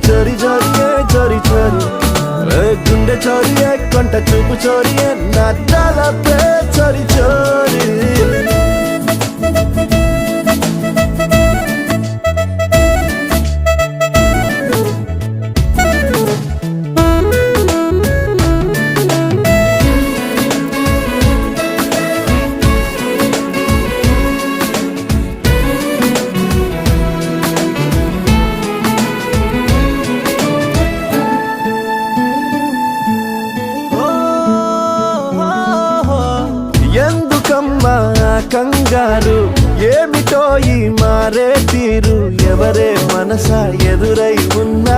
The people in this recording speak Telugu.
చోరీ చోరీ చోరీ గుండె చోరీ కొంట చూపు చోరీ నా తలపే చోరీ చోరీ ఎందుకమ్మా కంగారు ఏమిటో ఈ మారే తీరు ఎవరే మనసా ఎదురు